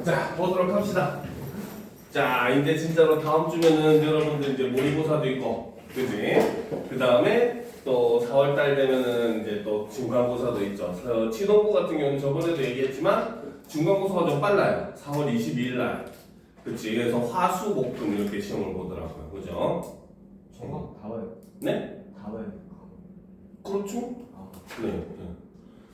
자, 보도록 합시다. 자, 이제 진짜로 다음 주면은 여러분들 이제 모의고사도 있고, 그지? 그 다음에 또 4월달 되면은 이제 또 중간고사도 있죠. 치동고 같은 경우는 저번에도 얘기했지만 중간고사가 좀 빨라요. 4월 22일 날. 그치? 그래서 화수, 목, 금 이렇게 시험을 보더라고요. 그죠? 정답 다 봐요. 네? 다 봐요. 그렇죠? 아, 네.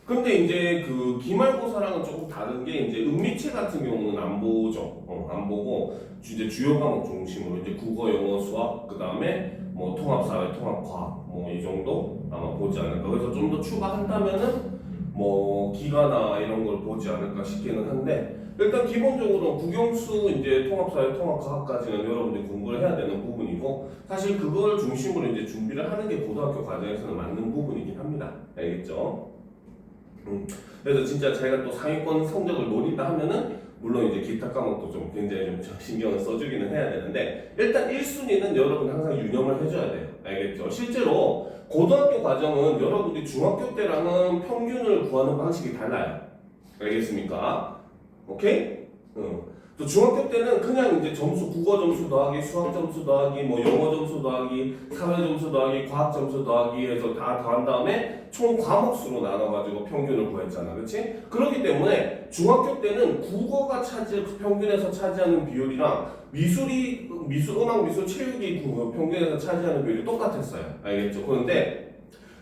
근데 이제 그 기말고사랑은 조금 다른 게 이제 음미체 같은 경우는 안 보죠. 안 보고 이제 주요 과목 중심으로 이제 국어, 영어, 수학, 그 다음에 뭐 통합사회, 통합과학 뭐 이 정도 아마 보지 않을까. 그래서 좀 더 추가한다면은 뭐 기가나 이런 걸 보지 않을까 싶기는 한데 일단 기본적으로 국영수 이제 통합사회, 통합과학까지는 여러분들이 공부를 해야 되는 부분이고 사실 그걸 중심으로 이제 준비를 하는 게 고등학교 과정에서는 맞는 부분이긴 합니다. 알겠죠? 그래서 진짜 자기가 또 상위권 성적을 노린다 하면은 물론 이제 기타 과목도 좀 굉장히 좀 신경을 써주기는 해야 되는데 일단 1순위는 여러분 항상 유념을 해줘야 돼요. 알겠죠? 실제로 고등학교 과정은 여러분들이 중학교 때랑은 평균을 구하는 방식이 달라요. 알겠습니까? 오케이? 또 중학교 때는 그냥 이제 점수, 국어 점수 더하기, 수학 점수 더하기, 뭐 영어 점수 더하기, 사회 점수 더하기, 과학 점수 더하기 해서 다 더한 다음에 총 과목 수로 나눠가지고 평균을 구했잖아, 그렇지? 그렇기 때문에 중학교 때는 국어가 평균에서 차지하는 비율이랑 음악, 미술, 체육이 평균에서 차지하는 비율이 똑같았어요. 알겠죠? 그런데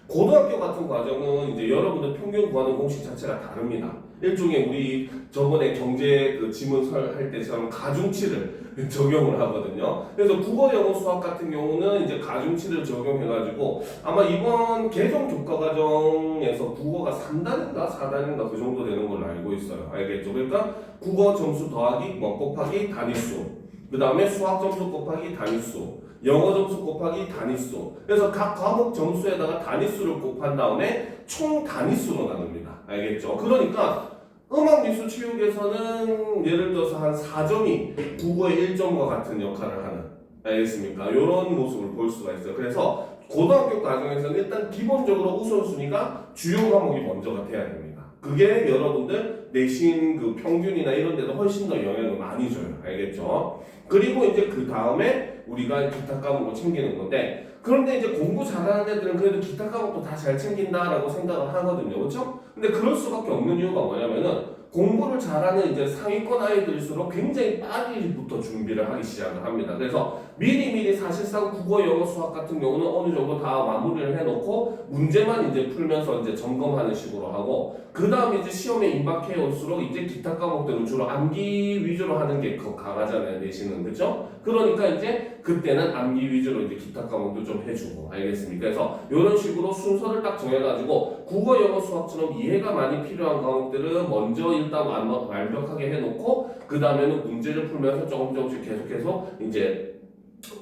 고등학교 같은 과정은 이제 여러분들 평균 구하는 공식 자체가 다릅니다. 일종의 우리 저번에 경제 그 지문설 할 때처럼 가중치를 적용을 하거든요. 그래서 국어, 영어, 수학 같은 경우는 이제 가중치를 적용해가지고 아마 이번 개정 교과 과정에서 국어가 3단인가 4단인가 그 정도 되는 걸로 알고 있어요. 알겠죠? 그러니까 국어 점수 더하기 뭐 곱하기 단위수, 그 다음에 수학 점수 곱하기 단위수, 영어 점수 곱하기 단위수. 그래서 각 과목 점수에다가 단위수를 곱한 다음에 총 단위수로 나눕니다. 알겠죠? 그러니까 음악, 미술, 체육에서는 예를 들어서 한 4점이 국어의 1점과 같은 역할을 하는, 알겠습니까? 이런 모습을 볼 수가 있어요. 그래서 고등학교 과정에서는 일단 기본적으로 우선순위가 주요 과목이 먼저가 돼야 됩니다. 그게 여러분들 내신 그 평균이나 이런 데도 훨씬 더 영향을 많이 줘요. 알겠죠? 그리고 이제 그 다음에 우리가 기타 과목을 챙기는 건데 그런데 이제 공부 잘하는 애들은 그래도 기타 과목도 다 잘 챙긴다라고 생각을 하거든요. 그렇죠? 근데 그럴 수밖에 없는 이유가 뭐냐면은 공부를 잘하는 이제 상위권 아이들일수록 굉장히 빨리부터 준비를 하기 시작을 합니다. 그래서 미리미리 사실상 국어, 영어, 수학 같은 경우는 어느 정도 다 마무리를 해놓고 문제만 이제 풀면서 이제 점검하는 식으로 하고 그 다음에 이제 시험에 임박해 올수록 이제 기타 과목들은 주로 암기 위주로 하는 게 강하잖아요. 내신은. 그렇죠? 그러니까 이제 그때는 암기 위주로 이제 기타 과목도 좀 해주고 알겠습니까? 그래서 이런 식으로 순서를 딱 정해가지고 국어, 영어, 수학처럼 이해가 많이 필요한 과목들은 먼저 일단 완벽하게 해놓고 그 다음에는 문제를 풀면서 조금씩 계속해서 이제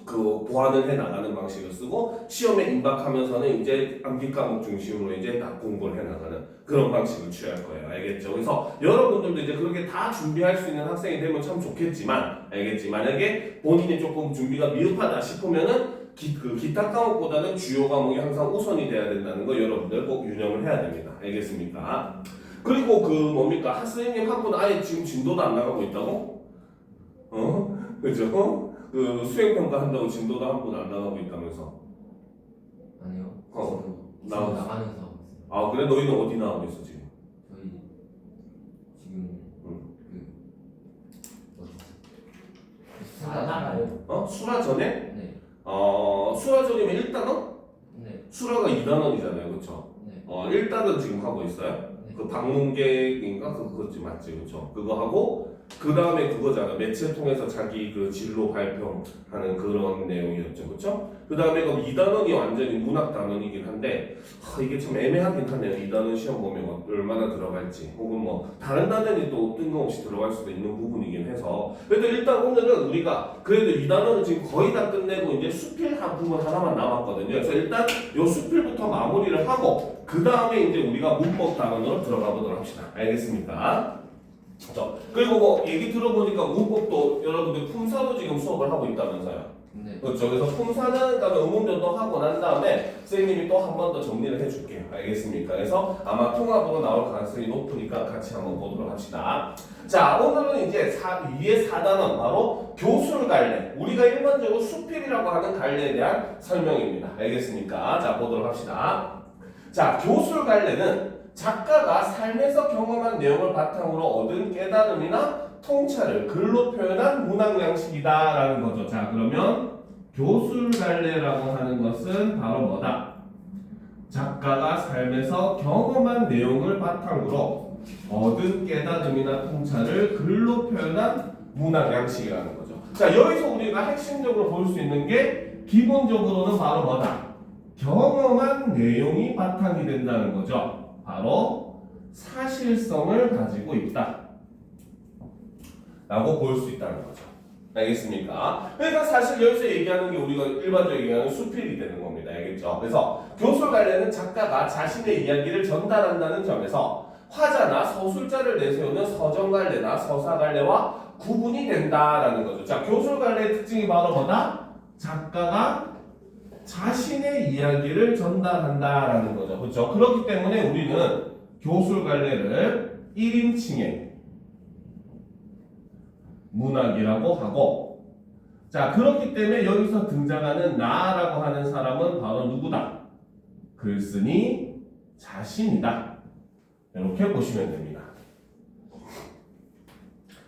그 보완을 해 나가는 방식을 쓰고 시험에 임박하면서는 이제 암기 과목 중심으로 이제 다 공부를 해 나가는 그런 방식을 취할 거예요. 알겠죠? 그래서 여러분들도 이제 그렇게 다 준비할 수 있는 학생이 되면 참 좋겠지만 알겠지? 만약에 본인이 조금 준비가 미흡하다 싶으면은 기타 과목보다는 주요 과목이 항상 우선이 돼야 된다는 거 여러분들 꼭 유념을 해야 됩니다. 알겠습니까? 그리고 그 뭡니까? 선생님 한 분 아예 지금 진도도 안 나가고 있다고? 그죠? 그 수행평가 한다고 진도도 한 분 안 나가고 있다면서? 아니요. 나가고 있어. 나가면서 하고 있어요. 아 그래? 너희는 어디 나가고 있어 지금? 저희 지금 어? 수라 전에? 네. 수라 전이면 1단원? 네. 수라가 2단원이잖아요, 그렇죠? 네. 1단원 지금 하고 있어요? 네. 그 방문객인가 그거지 맞지, 그렇죠? 그거 하고 그 다음에 그거잖아. 매체 통해서 자기 그 진로 발표하는 그런 내용이었죠, 그렇죠? 그 다음에 그 2단원이 완전히 문학 단원이긴 한데 이게 참 애매하긴 하네요. 2단원 시험 보면 얼마나 들어갈지 혹은 뭐 다른 단원이 또 뜬금없이 들어갈 수도 있는 부분이긴 해서 그래도 일단 오늘은 우리가 그래도 2단원은 지금 거의 다 끝내고 이제 수필 부분 하나만 남았거든요. 그래서 일단 요 수필부터 마무리를 하고 그 다음에 이제 우리가 문법 단원으로 들어가 보도록 합시다. 알겠습니까? 그리고 뭐 얘기 들어보니까 문법도 여러분들 품사도 지금 수업을 하고 있다면서요. 네. 그렇죠. 그래서 품사는 그다음에 의문변도 하고 난 다음에 선생님이 또 한 번 더 정리를 해줄게요. 알겠습니까? 그래서 아마 통합으로 나올 가능성이 높으니까 같이 한번 보도록 합시다. 자, 오늘은 이제 위에 4단원 바로 교술갈래. 우리가 일반적으로 수필이라고 하는 갈래에 대한 설명입니다. 알겠습니까? 자, 보도록 합시다. 자, 교술갈래는 작가가 삶에서 경험한 내용을 바탕으로 얻은 깨달음이나 통찰을 글로 표현한 문학 양식이다라는 거죠. 자, 그러면 교술갈래라고 하는 것은 바로 뭐다? 작가가 삶에서 경험한 내용을 바탕으로 얻은 깨달음이나 통찰을 글로 표현한 문학 양식이라는 거죠. 자, 여기서 우리가 핵심적으로 볼 수 있는 게 기본적으로는 바로 뭐다? 경험한 내용이 바탕이 된다는 거죠. 바로 사실성을 가지고 있다 라고 볼 수 있다는 거죠. 알겠습니까? 그러니까 사실 여기서 얘기하는 게 우리가 일반적으로 얘기하는 수필이 되는 겁니다. 알겠죠? 그래서 교술갈래는 작가가 자신의 이야기를 전달한다는 점에서 화자나 서술자를 내세우는 서정갈래나 서사갈래와 구분이 된다라는 거죠. 자, 교술갈래의 특징이 바로 뭐다? 작가가 자신의 이야기를 전달한다라는 거죠. 그렇죠? 그렇기 때문에 우리는 교술갈래를 1인칭의 문학이라고 하고, 자, 그렇기 때문에 여기서 등장하는 나라고 하는 사람은 바로 누구다? 글쓴이 자신이다. 이렇게 보시면 됩니다.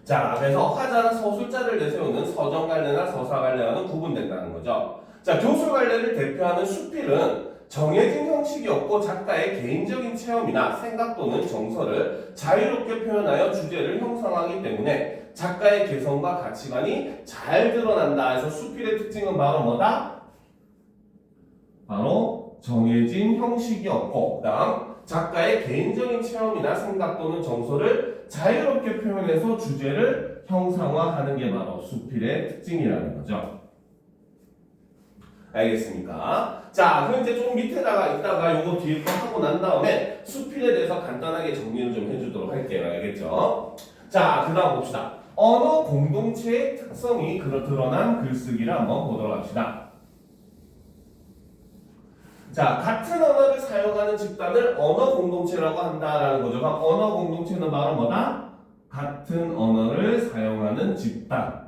자, 그래서 화자나 서술자를 내세우는 서정갈래나 서사갈래와는 구분된다는 거죠. 자, 교술갈래를 대표하는 수필은 정해진 형식이 없고 작가의 개인적인 체험이나 생각 또는 정서를 자유롭게 표현하여 주제를 형성하기 때문에 작가의 개성과 가치관이 잘 드러난다 해서 수필의 특징은 바로 뭐다? 바로 정해진 형식이 없고, 그다음 작가의 개인적인 체험이나 생각 또는 정서를 자유롭게 표현해서 주제를 형상화하는 게 바로 수필의 특징이라는 거죠. 알겠습니까? 자, 그럼 이제 좀 밑에다가 이따가 요거 뒤에 거 하고 난 다음에 수필에 대해서 간단하게 정리를 좀 해주도록 할게요. 알겠죠? 자, 그 다음 봅시다. 언어 공동체의 특성이 드러난 글쓰기를 한번 보도록 합시다. 자, 같은 언어를 사용하는 집단을 언어 공동체라고 한다라는 거죠. 그럼 언어 공동체는 바로 뭐다? 같은 언어를 사용하는 집단.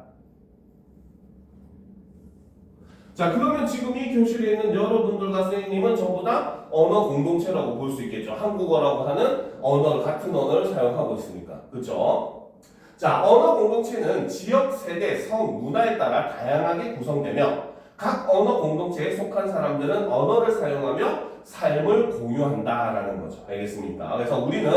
자, 그러면 지금 이 교실에 있는 여러분들과 선생님은 전부 다 언어 공동체라고 볼 수 있겠죠. 한국어라고 하는 같은 언어를 사용하고 있으니까. 그렇죠? 자, 언어 공동체는 지역, 세대, 성, 문화에 따라 다양하게 구성되며 각 언어 공동체에 속한 사람들은 언어를 사용하며 삶을 공유한다라는 거죠. 알겠습니까? 그래서 우리는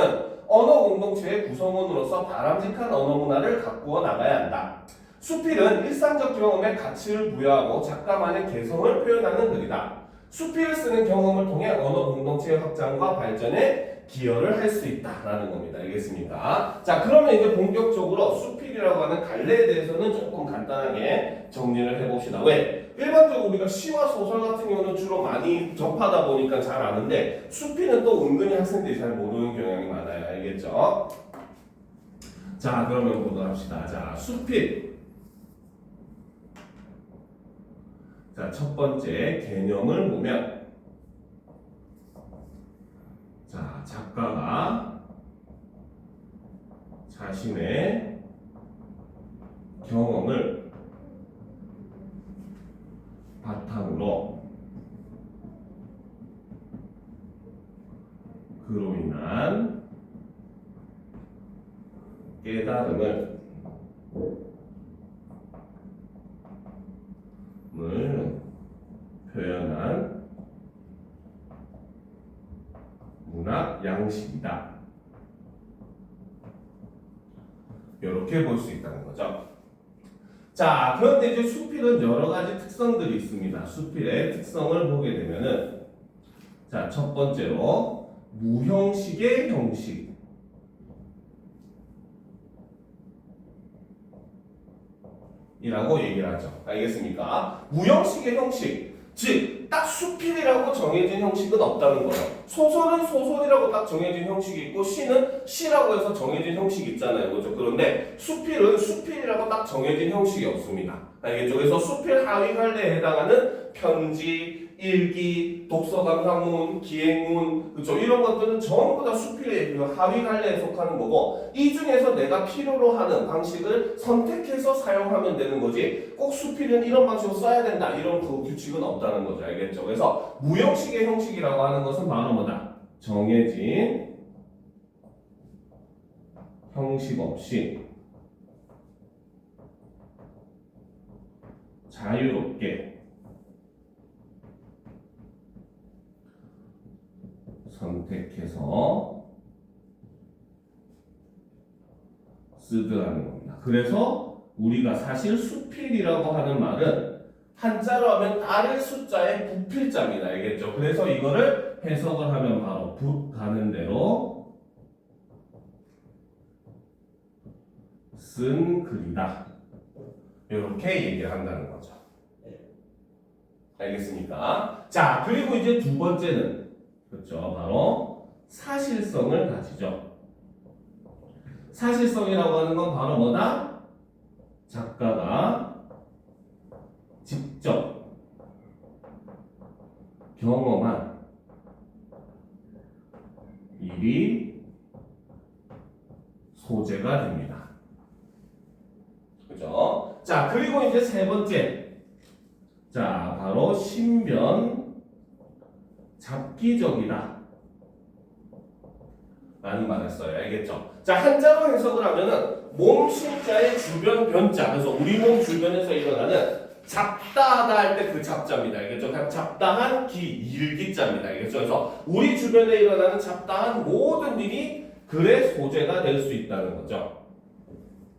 언어 공동체의 구성원으로서 바람직한 언어 문화를 가꾸어 나가야 한다. 수필은 일상적 경험에 가치를 부여하고 작가만의 개성을 표현하는 글이다. 수필을 쓰는 경험을 통해 언어 공동체의 확장과 발전에 기여를 할 수 있다라는 겁니다. 알겠습니까? 자, 그러면 이제 본격적으로 수필이라고 하는 갈래에 대해서는 조금 간단하게 정리를 해봅시다. 왜? 일반적으로 우리가 시와 소설 같은 경우는 주로 많이 접하다 보니까 잘 아는데 수필은 또 은근히 학생들이 잘 모르는 경향이 많아요. 알겠죠? 자, 그러면 보도록 합시다. 자, 수필. 자, 첫 번째 개념을 보면, 자, 작가가 자신의 경험을 바탕으로 그로 인한 깨달음을 표현한 문학 양식이다. 이렇게 볼 수 있다는 거죠. 자, 그런데 이제 수필은 여러 가지 특성들이 있습니다. 수필의 특성을 보게 되면은, 자, 첫 번째로 무형식의 형식. 이라고 얘기를 하죠. 알겠습니까? 무형식의 형식, 즉 딱 수필이라고 정해진 형식은 없다는 거예요. 소설은 소설이라고 딱 정해진 형식이 있고 시는 시라고 해서 정해진 형식이 있잖아요. 그렇죠? 그런데 수필은 수필이라고 딱 정해진 형식이 없습니다. 알겠죠? 그래서 수필 하위 갈래에 해당하는 편지, 일기, 독서 감상문, 기행문, 그쵸? 이런 것들은 전부 다 수필의 그 하위 갈래에 속하는 거고, 이 중에서 내가 필요로 하는 방식을 선택해서 사용하면 되는 거지, 꼭 수필은 이런 방식으로 써야 된다, 이런 그 규칙은 없다는 거죠. 알겠죠? 그래서 무형식의 형식이라고 하는 것은 바로 뭐다? 정해진 형식 없이 자유롭게 선택해서 쓰더라는 겁니다. 그래서 우리가 사실 수필이라고 하는 말은 한자로 하면 딸의 숫자의 부필자입니다. 알겠죠? 그래서 이거를 해석을 하면 바로 붓 가는 대로 쓴 글이다. 이렇게 얘기를 한다는 거죠. 알겠습니까? 자, 그리고 이제 두 번째는 그렇죠. 바로 사실성을 가지죠. 사실성이라고 하는 건 바로 뭐다? 작가가 직접 경험한 일이 소재가 됩니다. 그죠? 자, 그리고 이제 세 번째. 자, 바로 신변 잡기적이다 라는 말을 써요. 알겠죠? 자, 한자로 해석을 하면은 몸 신자의 주변 변자, 그래서 우리 몸 주변에서 일어나는 잡다하다 할 때 그 잡자입니다. 알겠죠? 그냥 잡다한 일기자입니다. 알겠죠? 그래서 우리 주변에 일어나는 잡다한 모든 일이 글의 소재가 될 수 있다는 거죠.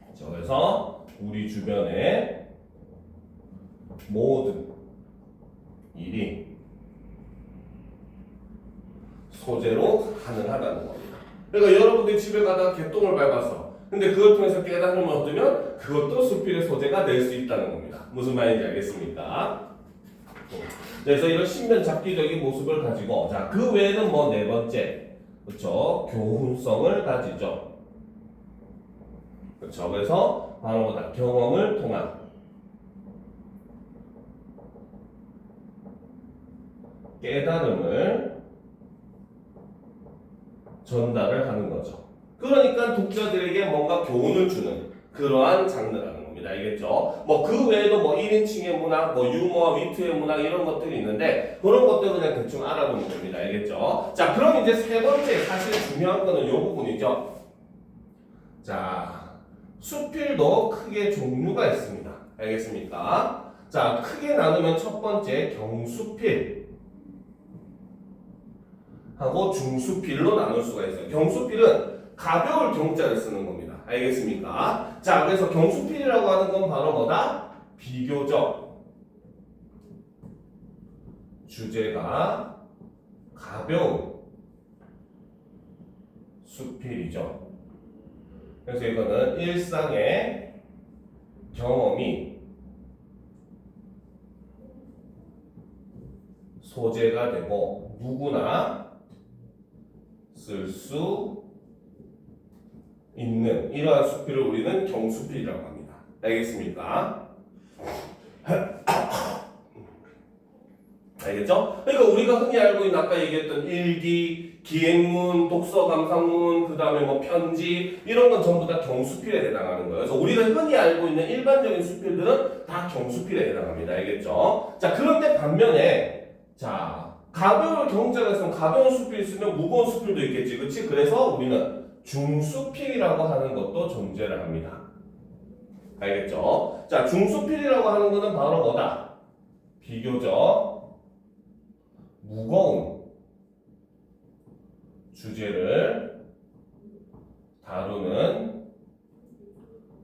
그렇죠? 그래서 우리 주변의 모든 일이 소재로 가능하다는 겁니다. 그러니까 여러분들이 집에 가다가 개똥을 밟았어. 근데 그걸 통해서 깨달음을 얻으면 그것도 수필의 소재가 될 수 있다는 겁니다. 무슨 말인지 알겠습니까? 그래서 이런 신변 잡기적인 모습을 가지고, 자, 그 외에는 뭐 네 번째, 그렇죠? 교훈성을 가지죠. 그렇죠? 그래서 바로 뭐다? 경험을 통한 깨달음을 전달을 하는 거죠. 그러니까 독자들에게 뭔가 교훈을 주는 그러한 장르라는 겁니다. 알겠죠? 뭐 그 외에도 뭐 1인칭의 문학, 뭐 유머와 위트의 문학 이런 것들이 있는데 그런 것들은 그냥 대충 알아보면 됩니다. 알겠죠? 자, 그럼 이제 세 번째 사실 중요한 거는 이 부분이죠. 자, 수필도 크게 종류가 있습니다. 알겠습니까? 자, 크게 나누면 첫 번째 경수필 하고 중수필로 나눌 수가 있어요. 경수필은 가벼울 경자를 쓰는 겁니다. 알겠습니까? 자, 그래서 경수필이라고 하는 건 바로 뭐다? 비교적 주제가 가벼운 수필이죠. 그래서 이거는 일상의 경험이 소재가 되고 누구나 쓸 수 있는 이러한 수필을 우리는 경수필이라고 합니다. 알겠습니까? 알겠죠? 그러니까 우리가 흔히 알고 있는 아까 얘기했던 일기, 기행문, 독서 감상문, 그 다음에 뭐 편지 이런 건 전부 다 경수필에 해당하는 거예요. 그래서 우리가 흔히 알고 있는 일반적인 수필들은 다 경수필에 해당합니다. 알겠죠? 자, 그런데 반면에 자, 가벼운 경자가 있으면 가벼운 수필이 있으면 무거운 수필도 있겠지. 그렇지? 그래서 우리는 중수필이라고 하는 것도 존재를 합니다. 알겠죠? 자, 중수필이라고 하는 것은 바로 뭐다? 비교적 무거운 주제를 다루는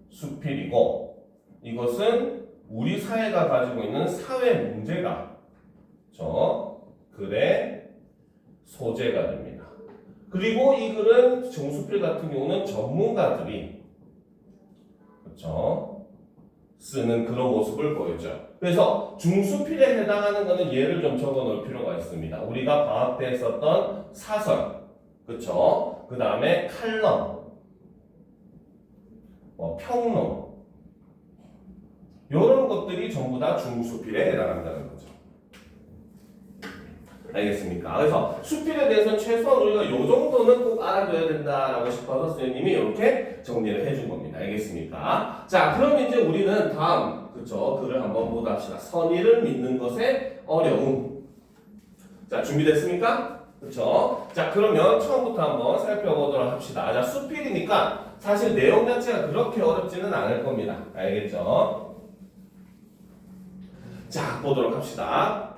수필이고 이것은 우리 사회가 가지고 있는 사회 문제가 글의 소재가 됩니다. 그리고 이 글은 정수필 같은 경우는 전문가들이 그렇죠? 쓰는 그런 모습을 보여줘요. 그래서 중수필에 해당하는 것은 예를 좀 적어 놓을 필요가 있습니다. 우리가 방학 때 썼던 사설, 그렇죠? 그 다음에 칼럼, 평론 이런 것들이 전부 다 중수필에 해당한다는 거죠. 알겠습니까? 그래서 수필에 대해서는 최소한 우리가 요 정도는 꼭 알아둬야 된다라고 싶어서 선생님이 이렇게 정리를 해준 겁니다. 알겠습니까? 자, 그럼 이제 우리는 다음, 그쵸? 글을 한번 보다 합시다. 선의를 믿는 것의 어려움. 자, 준비됐습니까? 그쵸? 자, 그러면 처음부터 한번 살펴보도록 합시다. 자, 수필이니까 사실 내용 자체가 그렇게 어렵지는 않을 겁니다. 알겠죠? 자, 보도록 합시다.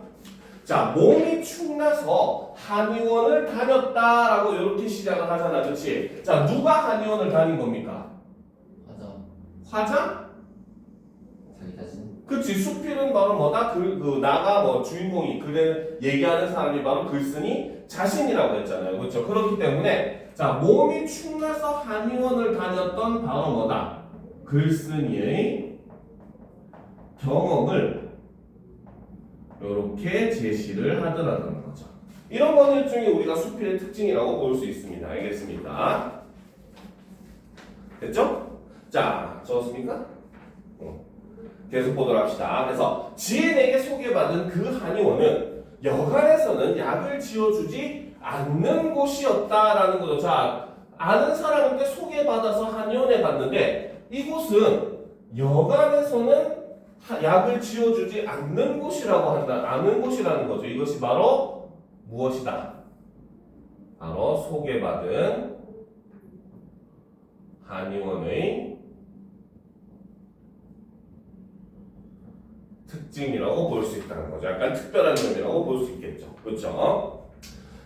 자, 몸이 축나서 한의원을 다녔다라고 이렇게 시작을 하잖아, 그렇지? 자, 누가 한의원을 다닌 겁니까? 맞아. 화자? 자기 자신. 그치, 수필은 바로 뭐다? 나가 뭐 주인공이 그래 얘기하는 사람이 바로 글쓴이 자신이라고 했잖아요, 그렇죠? 그렇기 때문에 자, 몸이 축나서 한의원을 다녔던 바로 뭐다? 글쓴이의 경험을 이렇게 제시를 하더라는 거죠. 이런 거는 일종의 우리가 수필의 특징이라고 볼 수 있습니다. 알겠습니까? 됐죠? 자, 적었습니까? 계속 보도록 합시다. 그래서 지인에게 소개받은 그 한의원은 여간에서는 약을 지어주지 않는 곳이었다라는 거죠. 자, 아는 사람한테 소개받아서 한의원에 갔는데 이곳은 여간에서는 약을 지어주지 않는 곳이라고 한다. 않는 곳이라는 거죠. 이것이 바로 무엇이다? 바로 소개받은 한의원의 특징이라고 볼 수 있다는 거죠. 약간 특별한 점이라고 볼 수 있겠죠. 그렇죠?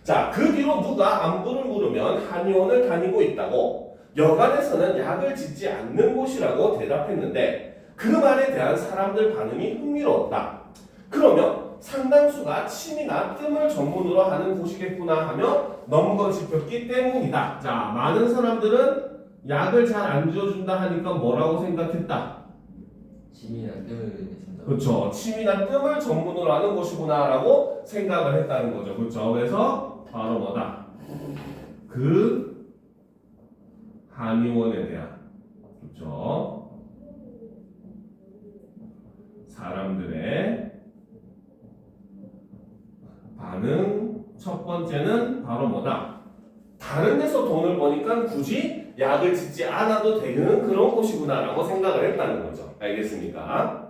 자, 그 뒤로 누가 안부를 물으면 한의원을 다니고 있다고 여간에서는 약을 짓지 않는 곳이라고 대답했는데 그 말에 대한 사람들 반응이 흥미로웠다. 그러면 상당수가 침이나 뜸을 전문으로 하는 곳이겠구나 하며 넘거짚혔기 때문이다. 자, 많은 사람들은 약을 잘 안 지어준다 하니까 뭐라고 생각했다? 침이나 뜸을 내준다. 그렇죠. 침이나 뜸을 전문으로 하는 곳이구나라고 생각을 했다는 거죠. 그렇죠. 그래서 바로 뭐다? 그 한의원에 대한 그렇죠. 사람들의 반응 첫 번째는 바로 뭐다? 다른 데서 돈을 버니까 굳이 약을 짓지 않아도 되는 그런 곳이구나라고 생각을 했다는 거죠. 알겠습니까?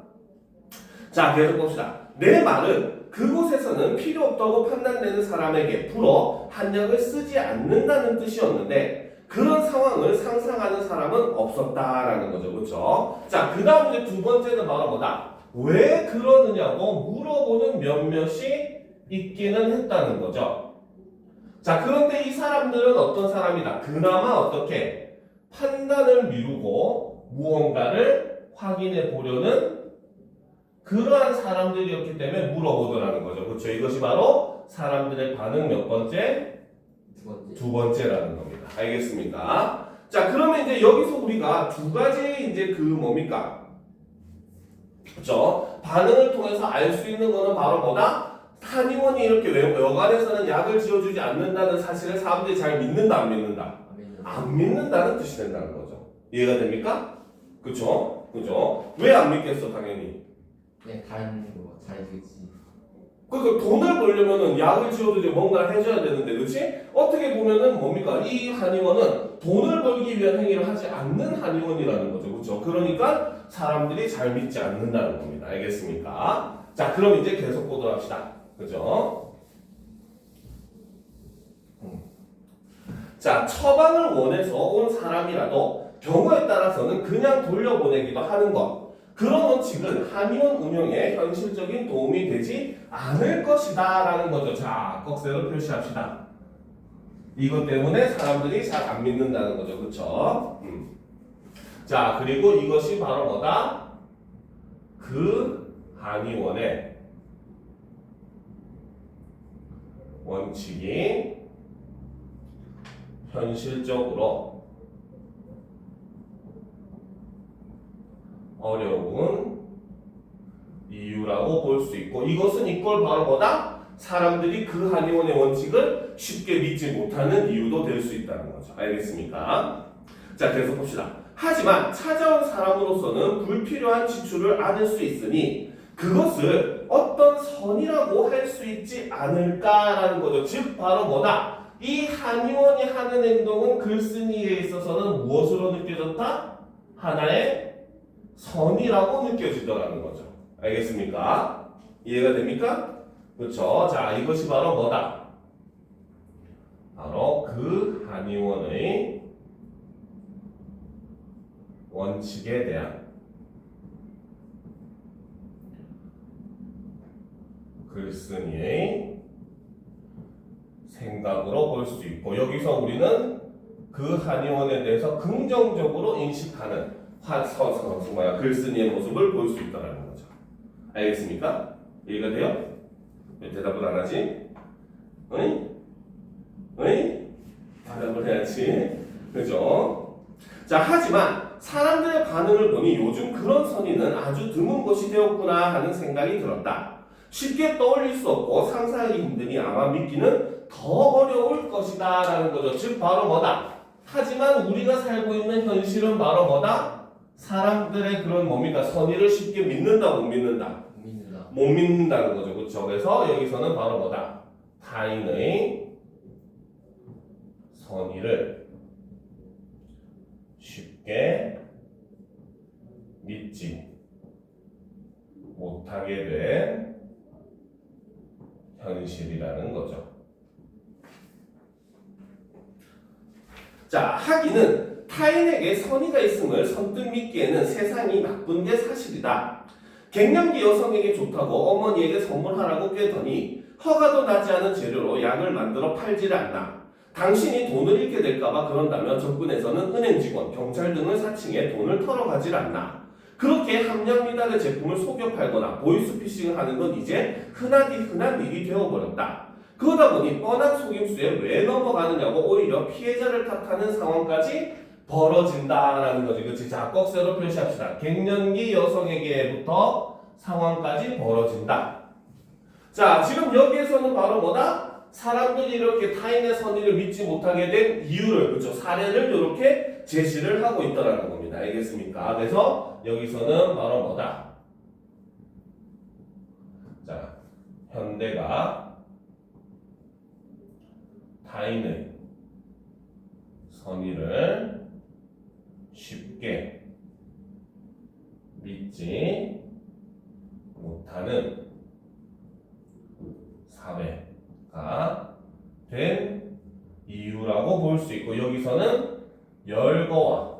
자, 계속 봅시다. 내 말은 그곳에서는 필요 없다고 판단되는 사람에게 불어 한약을 쓰지 않는다는 뜻이었는데 그런 상황을 상상하는 사람은 없었다라는 거죠. 그렇죠? 자, 그 다음 이제 두 번째는 바로 뭐다? 왜 그러느냐고 물어보는 몇몇이 있기는 했다는 거죠. 자, 그런데 이 사람들은 어떤 사람이다? 그나마 어떻게 판단을 미루고 무언가를 확인해 보려는 그러한 사람들이었기 때문에 물어보더라는 거죠. 그렇죠? 이것이 바로 사람들의 반응 몇 번째? 두 번째라는 겁니다. 알겠습니까? 자, 그러면 이제 여기서 우리가 두 가지 이제 그 뭡니까? 그렇죠? 반응을 통해서 알 수 있는 거는 바로 뭐다? 한의원이 이렇게 여간에서는 약을 지어주지 않는다는 사실을 사람들이 잘 믿는다, 안 믿는다? 안 믿는다는 뜻이 된다는 거죠. 이해가 됩니까? 그쵸? 그죠? 왜 안 믿겠어, 당연히? 그냥 다른 거 잘 되지. 그러니까 돈을 벌려면은 약을 지어주지 뭔가를 해줘야 되는데, 그치? 어떻게 보면은 뭡니까? 이 한의원은 돈을 벌기 위한 행위를 하지 않는 한의원이라는 거죠. 그쵸? 그러니까 사람들이 잘 믿지 않는다는 겁니다. 알겠습니까? 자, 그럼 이제 계속 보도록 합시다. 그죠? 자, 처방을 원해서 온 사람이라도 경우에 따라서는 그냥 돌려보내기도 하는 것. 그런 원칙은 한의원 운영에 현실적인 도움이 되지 않을 것이다 라는 거죠. 자, 꺽쇠로 표시합시다. 이것 때문에 사람들이 잘 안 믿는다는 거죠. 그쵸? 자, 그리고 이것이 바로 뭐다? 그 한의원의 원칙이 현실적으로 어려운 이유라고 볼 수 있고 이것은 이걸 바로 뭐다? 사람들이 그 한의원의 원칙을 쉽게 믿지 못하는 이유도 될 수 있다는 거죠. 알겠습니까? 자, 계속 봅시다. 하지만 찾아온 사람으로서는 불필요한 지출을 않을 수 있으니 그것을 어떤 어떤 선이라고 할 수 있지 않을까라는 거죠. 즉 바로 뭐다? 이 한의원이 하는 행동은 글쓴이에 있어서는 무엇으로 느껴졌다? 하나의 선이라고 느껴지더라는 거죠. 알겠습니까? 이해가 됩니까? 그렇죠. 자, 이것이 바로 뭐다? 바로 그 한의원의 원칙에 대한 글쓴이의 생각으로 볼 수 있고, 여기서 우리는 그 한의원에 대해서 긍정적으로 인식하는 글쓴이의 모습을 볼 수 있다는 거죠. 알겠습니까? 이해가 돼요? 왜 대답을 안 하지? 응? 응? 대답을 해야지. 그죠? 자, 하지만 사람들의 반응을 보니 요즘 그런 선의는 아주 드문 것이 되었구나 하는 생각이 들었다. 쉽게 떠올릴 수 없고 상상하기 힘드니 아마 믿기는 더 어려울 것이다 라는 거죠. 즉 바로 뭐다? 하지만 우리가 살고 있는 현실은 바로 뭐다? 사람들의 그런 뭡니까? 선의를 쉽게 믿는다 못 믿는다? 믿는다. 못 믿는다는 거죠. 그렇죠? 그래서 여기서는 바로 뭐다? 타인의 선의를 쉽게 믿지 못하게 된 현실이라는 거죠. 자, 하기는 타인에게 선의가 있음을 선뜻 믿기에는 세상이 나쁜 게 사실이다. 갱년기 여성에게 좋다고 어머니에게 선물하라고 꿰더니 허가도 나지 않은 재료로 약을 만들어 팔지를 않나. 당신이 돈을 잃게 될까봐 그런다면 접근해서는 은행 직원, 경찰 등을 사칭해 돈을 털어가질 않나. 그렇게 함량 미달의 제품을 속여 팔거나 보이스피싱을 하는 건 이제 흔한 일이 되어버렸다. 그러다 보니 뻔한 속임수에 왜 넘어가느냐고 오히려 피해자를 탓하는 상황까지 벌어진다라는 거지. 그치? 자, 꺽쇠로 표시합시다. 갱년기 여성에게부터 상황까지 벌어진다. 자, 지금 여기에서는 바로 뭐다? 사람들이 이렇게 타인의 선의를 믿지 못하게 된 이유를, 그렇죠? 사례를 이렇게 제시를 하고 있다는 겁니다. 알겠습니까? 그래서 여기서는 바로 뭐다? 자, 현대가 타인의 선의를 쉽게 믿지 못하는 사회가 된 이유라고 볼 수 있고, 여기서는 열거와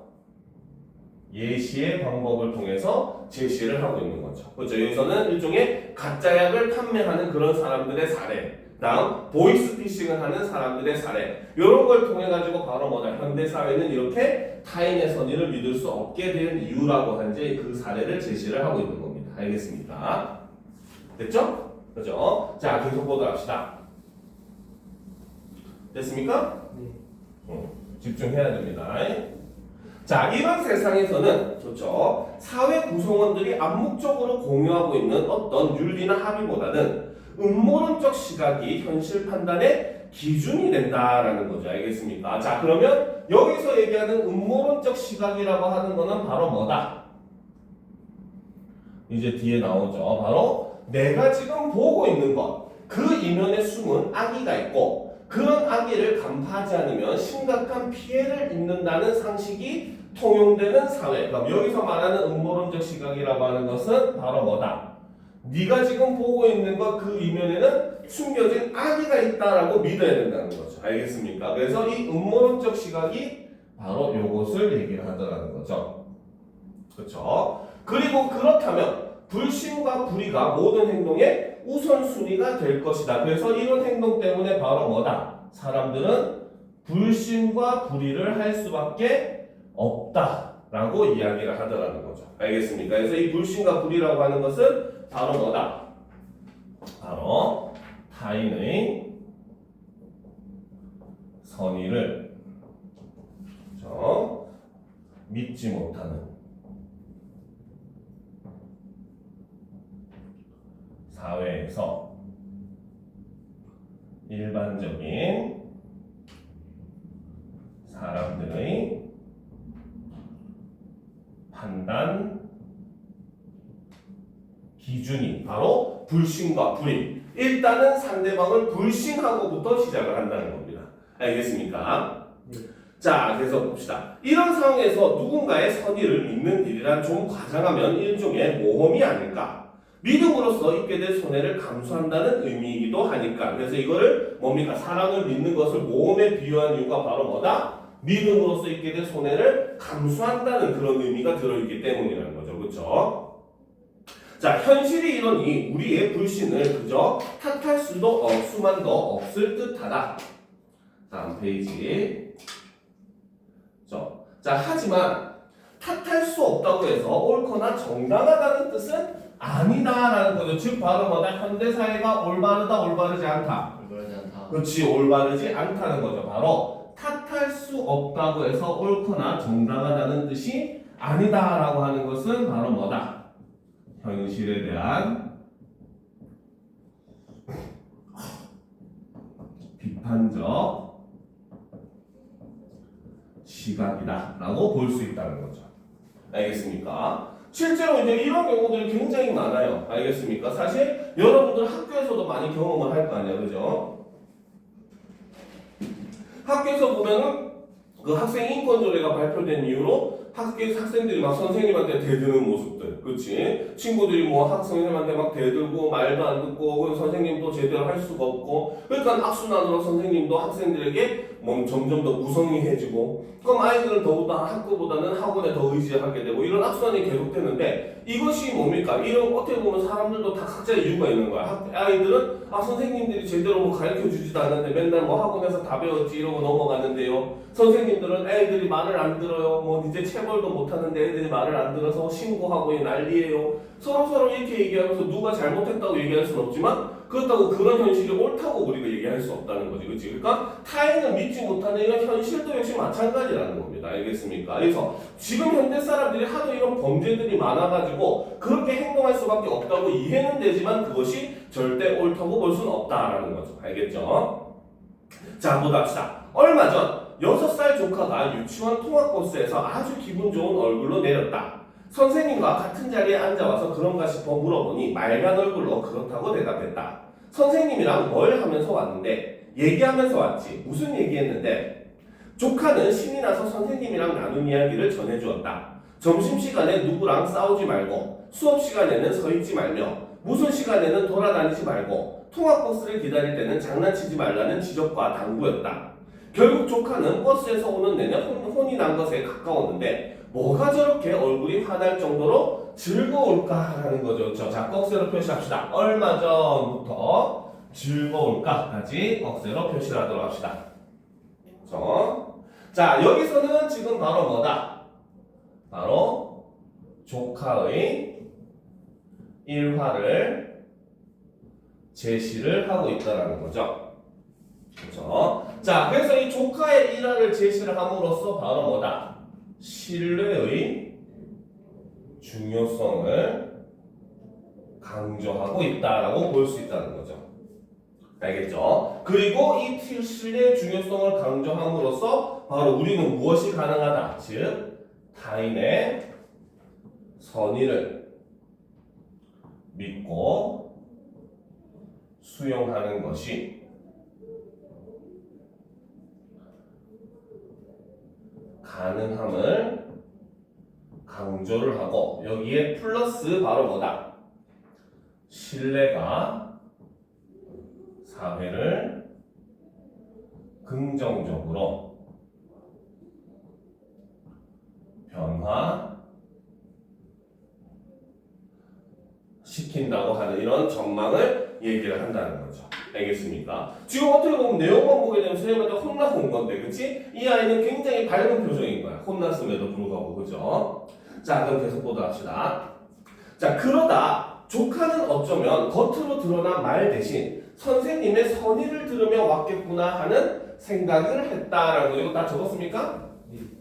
예시의 방법을 통해서 제시를 하고 있는 거죠. 그렇죠? 여기서는 일종의 가짜약을 판매하는 그런 사람들의 사례, 다음 보이스피싱을 하는 사람들의 사례, 이런 걸 통해 가지고 바로 뭐다? 현대 사회는 이렇게 타인의 선의를 믿을 수 없게 된 이유라고 하는지 그 사례를 제시를 하고 있는 겁니다. 알겠습니까? 됐죠? 그죠? 자, 계속 보도록 합시다. 됐습니까? 네. 집중해야 됩니다. 자, 이런 세상에서는 좋죠. 사회 구성원들이 암묵적으로 공유하고 있는 어떤 윤리나 합의보다는 음모론적 시각이 현실 판단의 기준이 된다라는 거죠. 알겠습니까? 자, 그러면 여기서 얘기하는 음모론적 시각이라고 하는 거는 바로 뭐다? 이제 뒤에 나오죠. 바로 내가 지금 보고 있는 것, 그 이면에 숨은 악의가 있고 그런 악의를 간파하지 않으면 심각한 피해를 입는다는 상식이 통용되는 사회. 그럼 여기서 말하는 음모론적 시각이라고 하는 것은 바로 뭐다? 네가 지금 보고 있는 것 그 이면에는 숨겨진 악의가 있다라고 믿어야 된다는 거죠. 알겠습니까? 그래서 이 음모론적 시각이 바로 요것을 얘기를 하더라는 거죠. 그렇죠? 그리고 그렇다면 불신과 불의가 모든 행동의 우선순위가 될 것이다. 그래서 이런 행동 때문에 바로 뭐다? 사람들은 불신과 불의를 할 수밖에 없다라고 이야기를 하더라는 거죠. 알겠습니까? 그래서 이 불신과 불의라고 하는 것은 바로 뭐다? 바로 타인의 선의를 믿지 못하는 사회에서 일반적인 사람들의 판단 기준이 바로 불신과 불인. 일단은 상대방을 불신하고부터 시작을 한다는 겁니다. 알겠습니까? 네. 자, 그래서 봅시다. 이런 상황에서 누군가의 선의를 믿는 일이란 좀 과장하면 일종의 모험이 아닐까. 믿음으로써 입게 될 손해를 감수한다는 의미이기도 하니까. 그래서 이거를 뭡니까? 사랑을 믿는 것을 모험에 비유한 이유가 바로 뭐다? 믿음으로써 입게 될 손해를 감수한다는 그런 의미가 들어있기 때문이라는 거죠. 그렇죠? 자, 현실이 이러니 우리의 불신을 그저 탓할 수만 더 없을 듯하다. 다음 페이지. 자, 하지만 탓할 수 없다고 해서 옳거나 정당하다는 뜻은 아니다라는 거죠. 즉 바로 뭐다? 현대사회가 올바르다, 올바르지 않다. 올바르지 않다. 그렇지, 올바르지 않다는 거죠. 바로 탓할 수 없다고 해서 옳거나 정당하다는 뜻이 아니다라고 하는 것은 바로 뭐다? 현실에 대한 비판적 시각이다라고 볼 수 있다는 거죠. 알겠습니까? 실제로 이제 이런 경우들이 굉장히 많아요. 알겠습니까? 사실 여러분들 학교에서도 많이 경험을 할 거 아니에요, 그죠? 학교에서 보면은 그 학생 인권 조례가 발표된 이후로 학생들이 막 선생님한테 대드는 모습들, 그렇지? 친구들이 뭐 학생님한테 막 대들고 말도 안 듣고 선생님도 제대로 할 수가 없고, 그러니까 악순환으로 선생님도 학생들에게 뭐 점점 더 무성의해지고, 그럼 아이들은 더욱더 학교보다는 학원에 더 의지하게 되고 이런 악순환이 계속되는데 이것이 뭡니까? 이런 어떻게 보면 사람들도 다 각자의 이유가 있는 거야. 아이들은 선생님들이 제대로 뭐 가르쳐 주지도 않는데 맨날 뭐 학원에서 다 배웠지 이러고 넘어가는데요. 선생님들은 애들이 말을 안 들어요. 뭐 이제 체벌도 못 하는데 애들이 말을 안 들어서 신고하고 난리예요. 서로 이렇게 얘기하면서 누가 잘못했다고 얘기할 수는 없지만 그렇다고 그런 현실이 옳다고 우리가 얘기할 수 없다는 거지, 그렇지? 그러니까 타인을 믿지 못하는 이런 현실도 역시 마찬가지라는 겁니다. 알겠습니까? 그래서 지금 현대 사람들이 하도 이런 범죄들이 많아가지고 그렇게 행동할 수밖에 없다고 이해는 되지만 그것이 절대 옳다고 볼 수는 없다라는 거죠. 알겠죠? 자, 보답시다. 얼마 전 6살 조카가 유치원 통학버스에서 아주 기분 좋은 얼굴로 내렸다. 선생님과 같은 자리에 앉아와서 그런가 싶어 물어보니 맑은 얼굴로 그렇다고 대답했다. 선생님이랑 뭘 하면서 왔는데? 얘기하면서 왔지. 무슨 얘기했는데? 조카는 신이 나서 선생님이랑 나눈 이야기를 전해주었다. 점심시간에 누구랑 싸우지 말고, 수업시간에는 서 있지 말며, 무슨 시간에는 돌아다니지 말고, 통학버스를 기다릴 때는 장난치지 말라는 지적과 당부였다. 결국 조카는 버스에서 오는 내내 혼이 난 것에 가까웠는데 뭐가 저렇게 얼굴이 화날 정도로 즐거울까라는 거죠. 자, 꺽쇠로 표시합시다. 얼마 전부터 즐거울까까지 꺽쇠로 표시를 하도록 합시다. 자, 여기서는 지금 바로 뭐다? 바로 조카의 일화를 제시를 하고 있다는 거죠. 그렇죠? 자, 그래서 이 조카의 일화를 제시를 함으로써 바로 뭐다? 신뢰의 중요성을 강조하고 있다라고 볼 수 있다는 거죠. 알겠죠? 그리고 이 신뢰의 중요성을 강조함으로써 바로 우리는 무엇이 가능하다? 즉, 타인의 선의를 믿고 수용하는 것이 가능함을 강조를 하고 여기에 플러스 바로 뭐다? 신뢰가 사회를 긍정적으로 변화시킨다고 하는 이런 전망을 얘기를 한다는 거죠. 알겠습니까? 지금 어떻게 보면 내용만 보게 되면 선생님한테 혼나서 온 건데, 그치? 이 아이는 굉장히 밝은 표정인 거야. 혼났음에도 불구하고, 그죠? 자, 그럼 계속 보도록 합시다. 자, 그러다 조카는 어쩌면 겉으로 드러난 말 대신 선생님의 선의를 들으며 왔겠구나 하는 생각을 했다라는 거. 이거 다 적었습니까?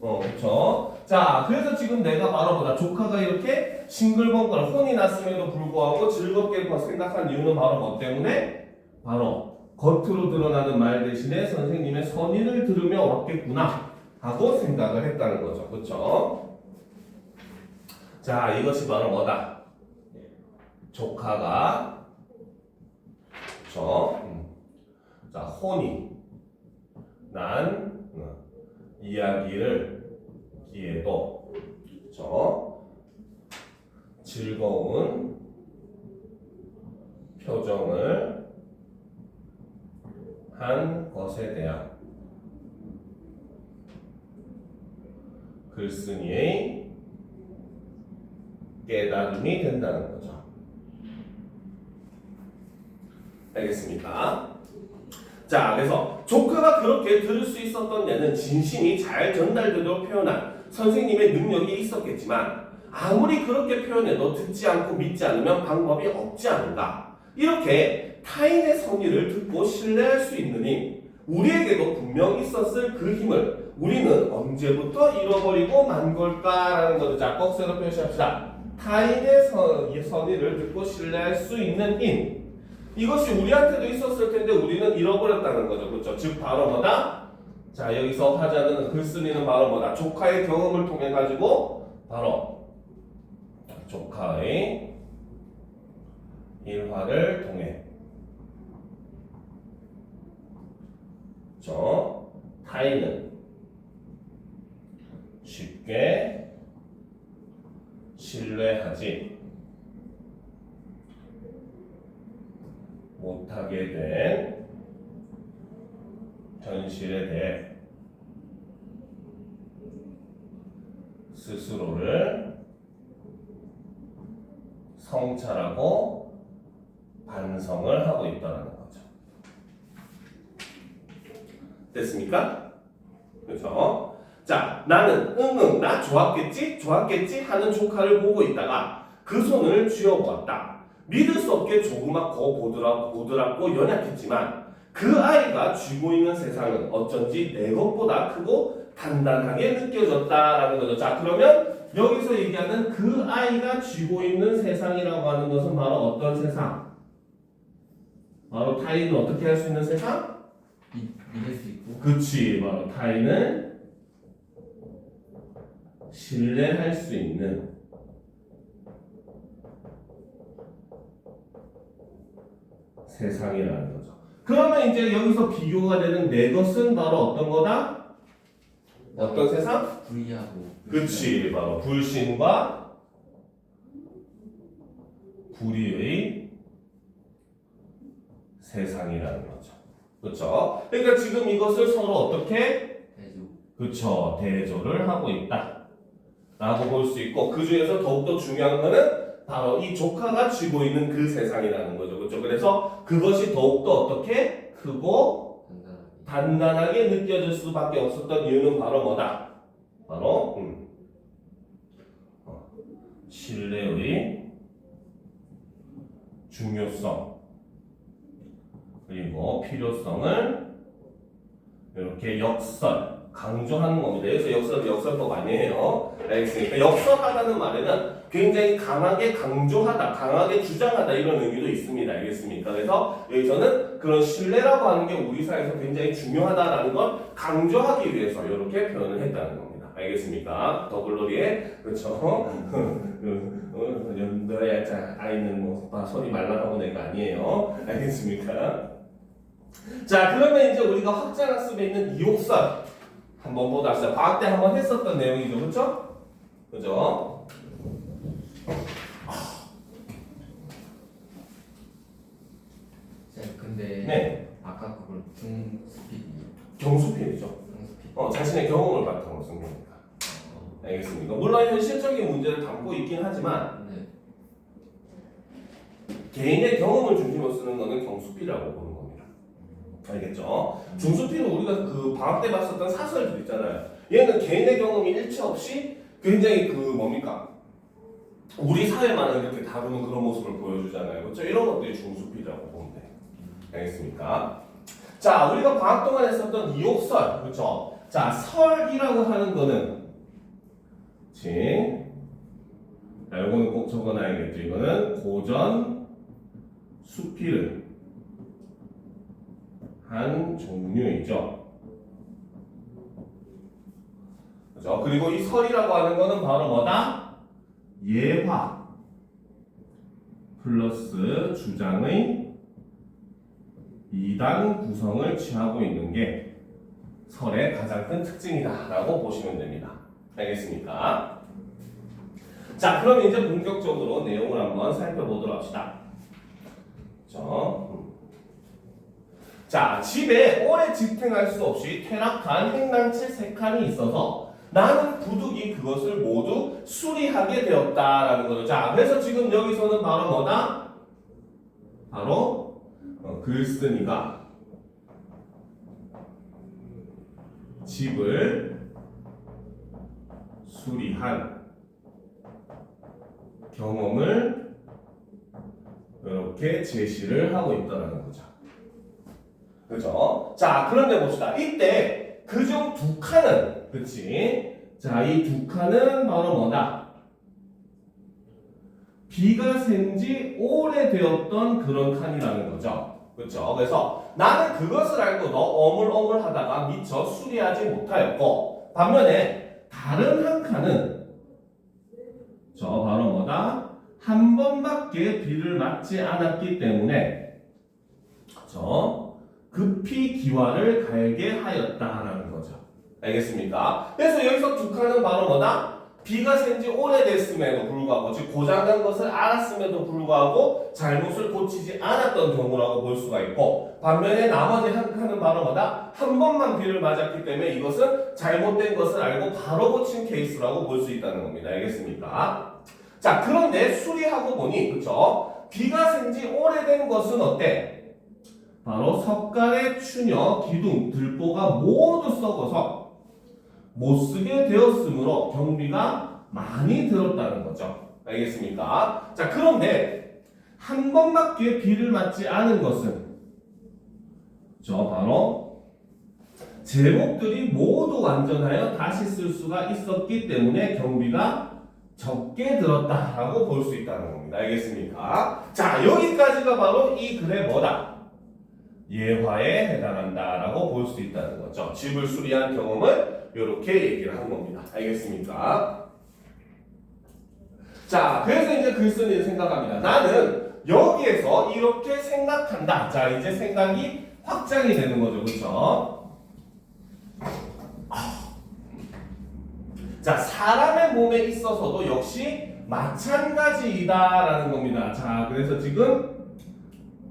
그렇죠. 자, 그래서 지금 내가 바로 보다 조카가 이렇게 싱글벙글 혼이 났음에도 불구하고 즐겁게 생각한 이유는 바로 뭐 때문에? 바로 겉으로 드러나는 말 대신에 선생님의 선의를 들으며 왔겠구나 하고 생각을 했다는 거죠. 그렇죠? 자, 이것이 바로 뭐다? 조카가 그쵸? 자, 혼이 난 이야기를 기에도 그쵸? 즐거운 표정을 한 것에 대한 글쓴이의 깨달음이 된다는 거죠. 알겠습니까? 자, 그래서 조카가 그렇게 들을 수 있었던 예는 진심이 잘 전달되도록 표현한 선생님의 능력이 있었겠지만 아무리 그렇게 표현해도 듣지 않고 믿지 않으면 방법이 없지 않은가. 이렇게 타인의 성의를 듣고 신뢰할 수 있는 힘, 우리에게도 분명 있었을 그 힘을 우리는 언제부터 잃어버리고 만 걸까라는 것을 자, 꺽쇠로 표시합시다. 타인의 선의를 듣고 신뢰할 수 있는 힘. 이것이 우리한테도 있었을 텐데 우리는 잃어버렸다는 거죠. 그렇죠? 즉 바로 뭐다? 자, 여기서 하자는 글쓴이는 바로 뭐다? 조카의 경험을 통해 가지고 바로 조카의 일화를 통해 타인은 쉽게 신뢰하지 못하게 된 현실에 대해 스스로를 성찰하고 반성을 하고 있다는 거죠. 됐습니까? 그렇죠? 자, 나는 나 좋았겠지 하는 조카를 보고 있다가 그 손을 쥐어보았다. 믿을 수 없게 조그맣고 보드랍고 연약했지만 그 아이가 쥐고 있는 세상은 어쩐지 내 것보다 크고 단단하게 느껴졌다라는 거죠. 자, 그러면 여기서 얘기하는 그 아이가 쥐고 있는 세상이라고 하는 것은 바로 어떤 세상? 바로 타인은 어떻게 할 수 있는 세상? 믿을 수 있고. 그치, 바로 타인을 신뢰할 수 있는 세상이라는 거죠. 그러면 이제 여기서 비교가 되는 내 것은 바로 어떤 거다? 어떤 세상? 불의하고. 그치, 바로 불신과 불의의 세상이라는 거죠. 그렇죠? 그러니까 지금 이것을 서로 어떻게? 대조. 그쵸, 대조를 하고 있다 라고 볼 수 있고, 그 중에서 더욱더 중요한 거는 바로 이 조카가 쥐고 있는 그 세상이라는 거죠. 그렇죠? 그래서 그것이 더욱더 어떻게? 크고 단단하게 느껴질 수밖에 없었던 이유는 바로 뭐다? 바로 신뢰의 중요성 그리고 필요성을 이렇게 강조하는 겁니다. 여기서 역설법 아니에요. 알겠습니까? 역설하다는 말에는 굉장히 강하게 강조하다, 강하게 주장하다 이런 의미도 있습니다. 알겠습니까? 그래서 여기서는 그런 신뢰라고 하는 게 우리 사회에서 굉장히 중요하다라는 걸 강조하기 위해서 이렇게 표현을 했다는 겁니다. 알겠습니까? 더글로리의 그렇죠? 너의 아이는 뭐 손이 말라가고 내가 아니에요. 알겠습니까? 자, 그러면 이제 우리가 확장학습에 있는 이욕설 한번 보다 합시다. 과학 때 한번 했었던 내용이죠, 그렇죠? 그죠? 근데 네, 아까 그걸 중스피드. 경수필이죠. 자신의 경험을 바탕으로 쓴 거니까. 알겠습니까? 물론 현실적인 문제를 담고 있긴 하지만 네. 개인의 경험을 중심으로 쓰는 거는 경수필이라고 보는 겁니다. 알겠죠? 중수필은 우리가 그 방학 때 봤었던 사설들 있잖아요. 얘는 개인의 경험이 일체 없이 굉장히 뭡니까? 우리 사회만을 이렇게 다루는 그런 모습을 보여주잖아요. 그렇죠? 이런 것들이 중수필이라고 보면 돼요. 알겠습니까? 자, 우리가 방학 동안 했었던 이욕설, 그렇죠? 자, 설이라고 하는 거는 이거는 꼭 적어놔야겠죠. 이거는 고전 수필을 한 종류이죠. 그렇죠? 그리고 이 설이라고 하는 거는 바로 뭐다? 예화, 플러스 주장의 2단 구성을 취하고 있는 게 설의 가장 큰 특징이다 라고 보시면 됩니다. 알겠습니까? 자, 그럼 이제 본격적으로 내용을 한번 살펴보도록 합시다. 자, 집에 오래 지탱할 수 없이 퇴락한 행랑채 3칸이 있어서 나는 부득이 그것을 모두 수리하게 되었다라는 거죠. 자, 그래서 지금 여기서는 바로 뭐다? 바로 글쓴이가 집을 수리한 경험을 이렇게 제시를 하고 있다는 거죠. 그죠? 자, 그런데 봅시다. 이때 그중 2칸은, 그치? 자, 이 2칸은 바로 뭐다? 비가 샌지 오래되었던 그런 칸이라는 거죠. 그쵸? 그래서 나는 그것을 알고 너 어물어물 하다가 미처 수리하지 못하였고, 반면에 다른 한 칸은 저 바로 뭐다? 한 번밖에 비를 맞지 않았기 때문에 급히 기와를 갈게 하였다라는 거죠. 알겠습니까? 그래서 여기서 2칸은 바로 뭐다? 비가 샌지 오래됐음에도 불구하고, 즉 고장난 것을 알았음에도 불구하고 잘못을 고치지 않았던 경우라고 볼 수가 있고, 반면에 나머지 한 칸은 바로 뭐다? 한 번만 비를 맞았기 때문에 이것은 잘못된 것을 알고 바로 고친 케이스라고 볼 수 있다는 겁니다. 알겠습니까? 자, 그런데 수리하고 보니, 그쵸? 비가 샌지 오래된 것은 어때? 바로 석가래, 추녀, 기둥, 들보가 모두 썩어서 못쓰게 되었으므로 경비가 많이 들었다는 거죠. 알겠습니까? 자, 그런데 한 번밖에 비를 맞지 않은 것은 바로 제목들이 모두 완전하여 다시 쓸 수가 있었기 때문에 경비가 적게 들었다라고 볼 수 있다는 겁니다. 알겠습니까? 자, 여기까지가 바로 이 글의 뭐다? 예화에 해당한다라고 볼 수 있다는 거죠. 집을 수리한 경험을 이렇게 얘기를 한 겁니다. 알겠습니까? 자, 그래서 이제 글쓴이는 생각합니다. 나는 여기에서 이렇게 생각한다. 자, 이제 생각이 확장이 되는 거죠. 그렇죠? 자, 사람의 몸에 있어서도 역시 마찬가지이다라는 겁니다. 자, 그래서 지금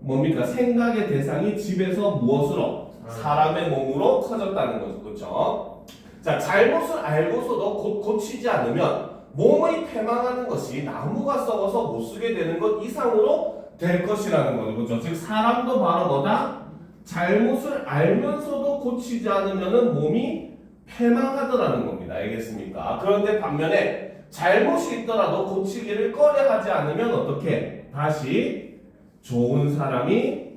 뭡니까? 생각의 대상이 집에서 무엇으로? 사람의 몸으로 커졌다는 거죠. 그렇죠? 자, 잘못을 알고서도 곧 고치지 않으면 몸의 패망하는 것이 나무가 썩어서 못 쓰게 되는 것 이상으로 될 것이라는 거죠. 그렇죠? 즉 사람도 바로 뭐다? 잘못을 알면서도 고치지 않으면 몸이 패망하더라는 겁니다. 알겠습니까? 그런데 반면에 잘못이 있더라도 고치기를 꺼려하지 않으면 어떻게? 다시 좋은 사람이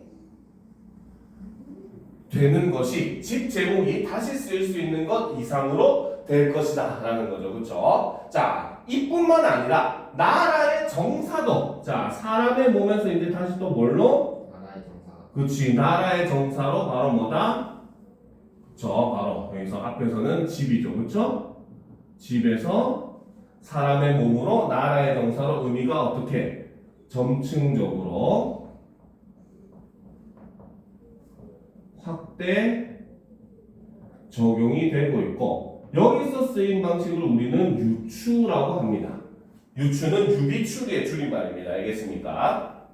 되는 것이 집 제목이 다시 쓰일 수 있는 것 이상으로 될 것이다 라는 거죠. 그렇죠? 자, 이뿐만 아니라 나라의 정사도, 자, 사람의 몸에서 이제 다시 또 뭘로? 나라의 정사. 그렇지, 나라의 정사로 바로 뭐다? 바로 여기서 앞에서는 집이죠. 그렇죠? 집에서 사람의 몸으로 나라의 정사로 의미가 어떻게? 점층적으로 확대 적용이 되고 있고, 여기서 쓰인 방식을 우리는 유추라고 합니다. 유추는 유비추리의 줄임말입니다. 알겠습니까?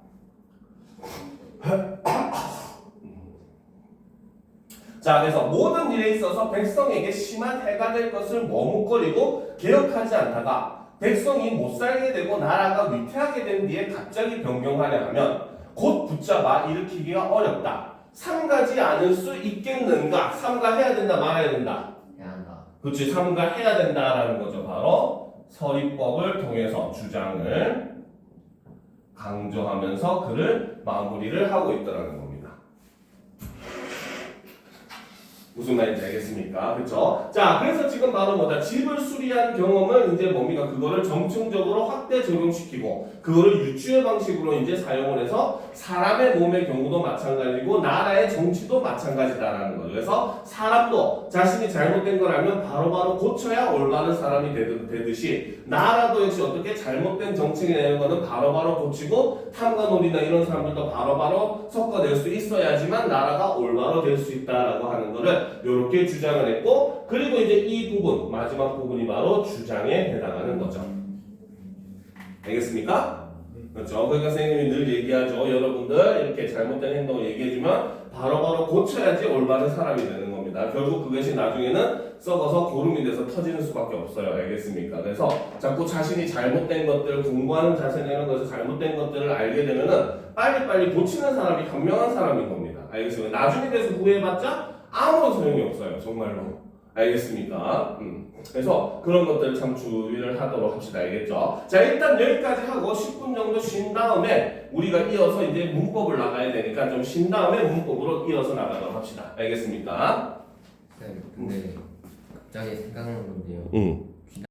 자, 그래서 모든 일에 있어서 백성에게 심한 해가 될 것을 머뭇거리고 개혁하지 않다가 백성이 못 살게 되고 나라가 위태하게 된 뒤에 갑자기 변경하려 하면 곧 붙잡아 일으키기가 어렵다. 삼가지 않을 수 있겠는가? 삼가해야 된다, 말아야 된다? 해야 한다. 그렇지, 삼가해야 된다라는 거죠. 바로 서리법을 통해서 주장을 강조하면서 그를 마무리를 하고 있더라는 겁니다. 무슨 말인지 알겠습니까? 그쵸? 자, 그래서 지금 바로 뭐다? 집을 수리한 경험을 이제 뭡니까? 그거를 점층적으로 확대 적용시키고, 그거를 유추의 방식으로 이제 사용을 해서 사람의 몸의 경우도 마찬가지고, 나라의 정치도 마찬가지다라는 거죠. 그래서 사람도 자신이 잘못된 걸 알면 바로바로 고쳐야 올바른 사람이 되듯이, 나라도 역시 어떻게 잘못된 정책이 내는 거는 바로바로 고치고, 탐관오리나 이런 사람들도 바로바로 섞어낼 수 있어야지만 나라가 올바로 될 수 있다라고 하는 거를 이렇게 주장을 했고, 그리고 이제 이 부분 마지막 부분이 바로 주장에 해당하는 거죠. 알겠습니까? 그렇죠. 그러니까 선생님이 늘 얘기하죠. 여러분들 이렇게 잘못된 행동을 얘기해주면 바로바로 고쳐야지 올바른 사람이 되는 겁니다. 결국 그것이 나중에는 썩어서 고름이 돼서 터지는 수밖에 없어요. 알겠습니까? 그래서 자꾸 자신이 잘못된 것들, 공부하는 자세라는 것에서 잘못된 것들을 알게 되면은 빨리빨리 고치는 사람이 현명한 사람인 겁니다. 알겠습니까? 나중에 돼서 후회해봤자 아무런 소용이 없어요. 정말로. 알겠습니까? 그래서 그런 것들 참 주의를 하도록 합시다. 알겠죠? 자, 일단 여기까지 하고 10분 정도 쉰 다음에 우리가 이어서 이제 문법을 나가야 되니까 좀 쉰 다음에 문법으로 이어서 나가도록 합시다. 알겠습니까? 쌤, 근데 갑자기 생각나는 건데요. 응.